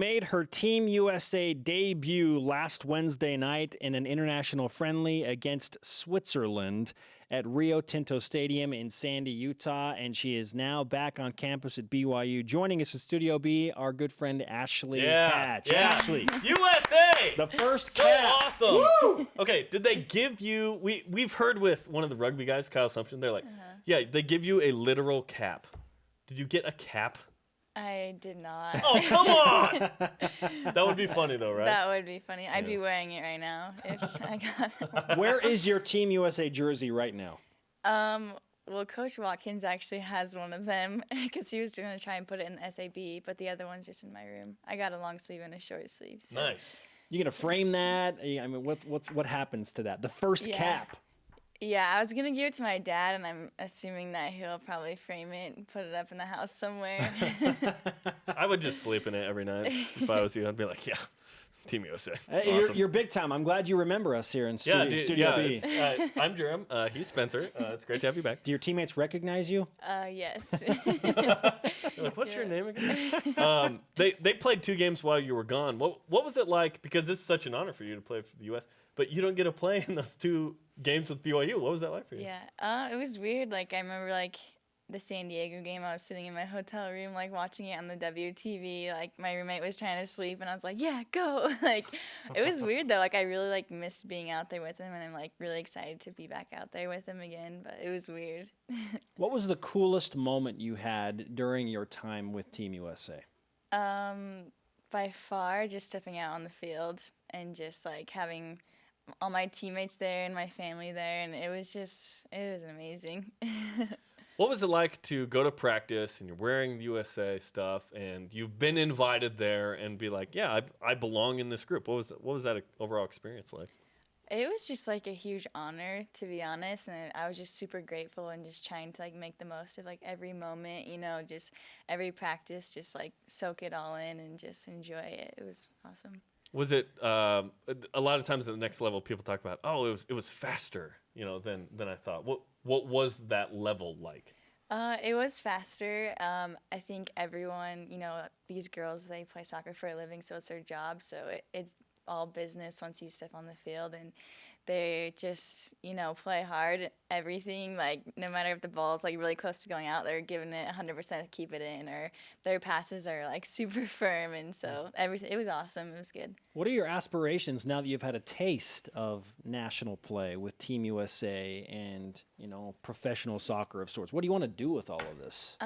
Made her Team USA debut last Wednesday night in an international friendly against Switzerland at Rio Tinto Stadium in Sandy, Utah, and she is now back on campus at BYU. Joining us in Studio B, our good friend Ashley Hatch. Yeah. Ashley, USA! the first So cap. awesome. Woo! Okay, did they give you, we've heard with one of the rugby guys, Kyle Sumption, they're like, yeah, they give you a literal cap. Did you get a cap? I did not. Oh, come on! That would be funny though, right? That would be funny. I'd be wearing it right now if I got it. Where is your Team USA jersey right now? Well, Coach Watkins actually has one of them because he was going to try and put it in the SAB, but the other one's just in my room. I got a long sleeve and a short sleeve. So. Nice. You gonna frame that? I mean, what happens to that? The first cap. Yeah, I was going to give it to my dad, and I'm assuming that he'll probably frame it and put it up in the house somewhere. I would just sleep in it every night if I was you. I'd be like, yeah, Team USA. Hey, Awesome. you're big time. I'm glad you remember us here in Studio B. I'm Jerem. He's Spencer. It's great to have you back. Do your teammates recognize you? Yes. They're like, what's your name again? They played 2 games while you were gone. What was it like? Because this is such an honor for you to play for the U.S., but you don't get to play in those 2 games with BYU. What was that like for you? Yeah, it was weird. Like, I remember, like, the San Diego game, I was sitting in my hotel room, like, watching it on the WTV. Like, my roommate was trying to sleep, and I was like, yeah, go. Like, it was weird, though. Like, I really, like, missed being out there with him, and I'm, like, really excited to be back out there with him again, but it was weird. What was the coolest moment you had during your time with Team USA? By far, just stepping out on the field and just, like, having all my teammates there and my family there, and it was amazing. What was it like to go to practice and you're wearing the USA stuff and you've been invited there and be like, yeah, I belong in this group? What was that overall experience like? It was just like a huge honor, to be honest, and I was just super grateful and just trying to like make the most of like every moment, you know, just every practice, just like soak it all in and just enjoy it. It was awesome. Was it a lot of times at the next level people talk about, oh, it was faster, you know, than I thought. What was that level like? It was faster. I think everyone, you know, these girls, they play soccer for a living, so it's their job. So it's all business once you step on the field, and they just, you know, play hard, everything, like no matter if the ball's like really close to going out, they're giving it 100% to keep it in, or their passes are like super firm, and so everything, it was awesome. It was good. What are your aspirations now that you've had a taste of national play with Team USA and, you know, professional soccer of sorts? What do you want to do with all of this?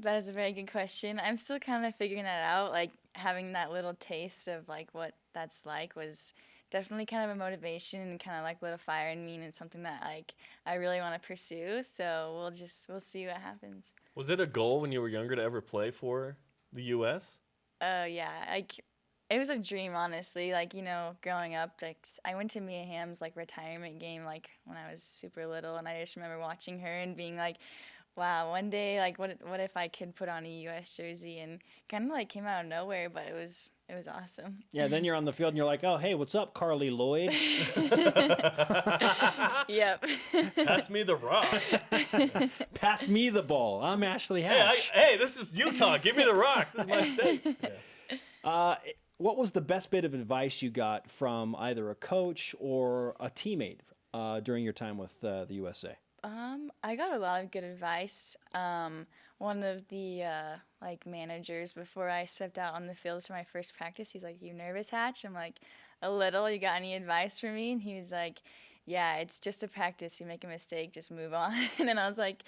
That is a very good question. I'm still kind of figuring that out. Like having that little taste of like what that's like was definitely kind of a motivation and kind of like lit a fire in me, and it's something that like I really want to pursue. So we'll see what happens. Was it a goal when you were younger to ever play for the U.S.? Yeah, like it was a dream, honestly. Like, you know, growing up, like I went to Mia Hamm's like retirement game like when I was super little, and I just remember watching her and being like, wow, one day, like, what if I could put on a U.S. jersey? And kind of, like, came out of nowhere, but it was awesome. Yeah, then you're on the field and you're like, oh, hey, what's up, Carly Lloyd? Yep. Pass me the rock. Pass me the ball. I'm Ashley Hatch. Hey, this is Utah. Give me the rock. This is my state. Yeah. What was the best bit of advice you got from either a coach or a teammate during your time with the USA? I got a lot of good advice. One of the like managers, before I stepped out on the field for my first practice, he's like, "You nervous, Hatch?" I'm like, "A little. You got any advice for me?" And he was like, "Yeah, it's just a practice. You make a mistake, just move on." And I was like,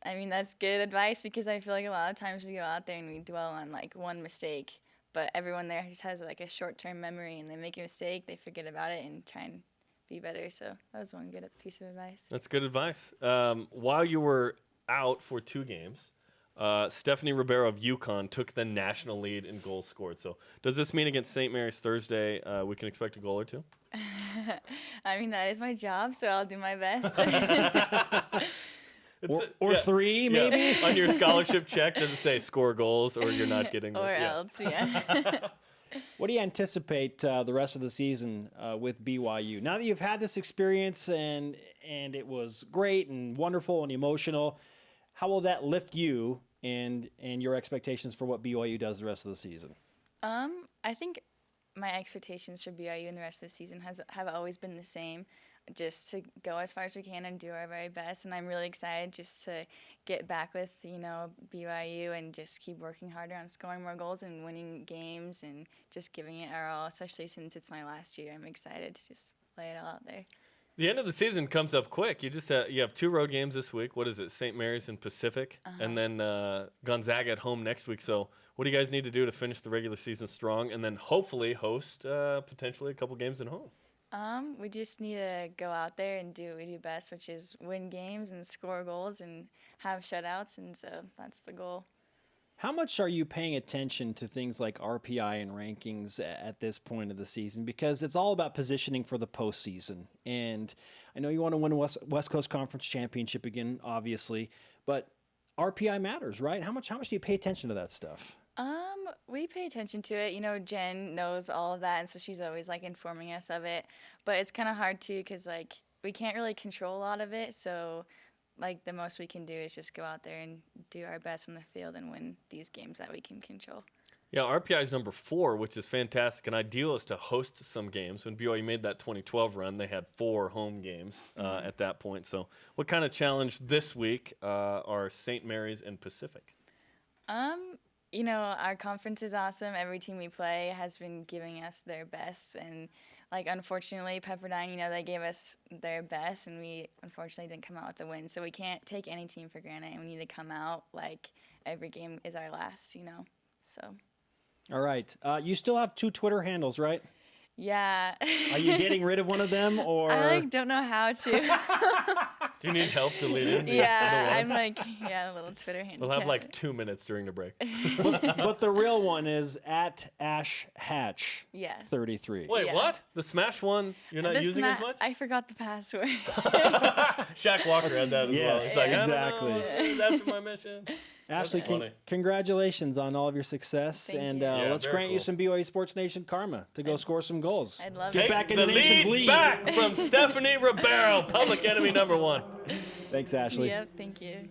I mean, that's good advice, because I feel like a lot of times we go out there and we dwell on like one mistake, but everyone there just has like a short-term memory, and they make a mistake, they forget about it, and try and be better. So that was one good piece of advice. That's good advice. While you were out for 2 games, Stephanie Ribeiro of UConn took the national lead in goals scored. So does this mean against St. Mary's Thursday we can expect a goal or 2? I mean, that is my job, so I'll do my best. Or 3, maybe? Yeah. On your scholarship check, does it say score goals or you're not getting or else, yeah. What do you anticipate the rest of the season with BYU? Now that you've had this experience and it was great and wonderful and emotional, how will that lift you and your expectations for what BYU does the rest of the season? I think my expectations for BYU in the rest of the season have always been the same, just to go as far as we can and do our very best. And I'm really excited just to get back with, BYU and just keep working harder on scoring more goals and winning games and just giving it our all, especially since it's my last year. I'm excited to just lay it all out there. The end of the season comes up quick. You have 2 road games this week. What is it? St. Mary's and Pacific, and then Gonzaga at home next week. So what do you guys need to do to finish the regular season strong, and then hopefully host potentially a couple games at home? We just need to go out there and do what we do best, which is win games and score goals and have shutouts, and so that's the goal. How much are you paying attention to things like RPI and rankings at this point of the season? Because it's all about positioning for the postseason. And I know you want to win a West Coast Conference championship again, obviously, but RPI matters, right? How much do you pay attention to that stuff? We pay attention to it. Jen knows all of that, and so she's always informing us of it. But it's kind of hard too, because we can't really control a lot of it. So the most we can do is just go out there and do our best on the field and win these games that we can control. Yeah, RPI is number 4, which is fantastic. And ideal is to host some games. When BYU made that 2012 run, they had 4 home games at that point. So what kind of challenge this week are St. Mary's and Pacific? Our conference is awesome. Every team we play has been giving us their best. And, unfortunately, Pepperdine, they gave us their best, and we unfortunately didn't come out with a win. So we can't take any team for granted, and we need to come out like every game is our last, So. All right. You still have 2 Twitter handles, right? Yeah. Are you getting rid of one of them, or? I don't know how to. Do you need help deleting? I'm a little Twitter handle. We'll have 2 minutes during the break. But the real one is at Ash Hatch. Yeah. 33. Wait, Yeah. what? The Smash one you're not using as much? I forgot the password. Shaq Walker had that as well. Yes, It's I don't exactly. know. That's my mission. Ashley, funny. Congratulations on all of your success. Thank and you. Yeah, let's very grant you cool. some BYU Sports Nation karma to go score some goals. I'd love Get it. back in the the nation's lead lead. back from Stephanie Ribeiro, public enemy number 1. Thanks, Ashley. Yep, thank you.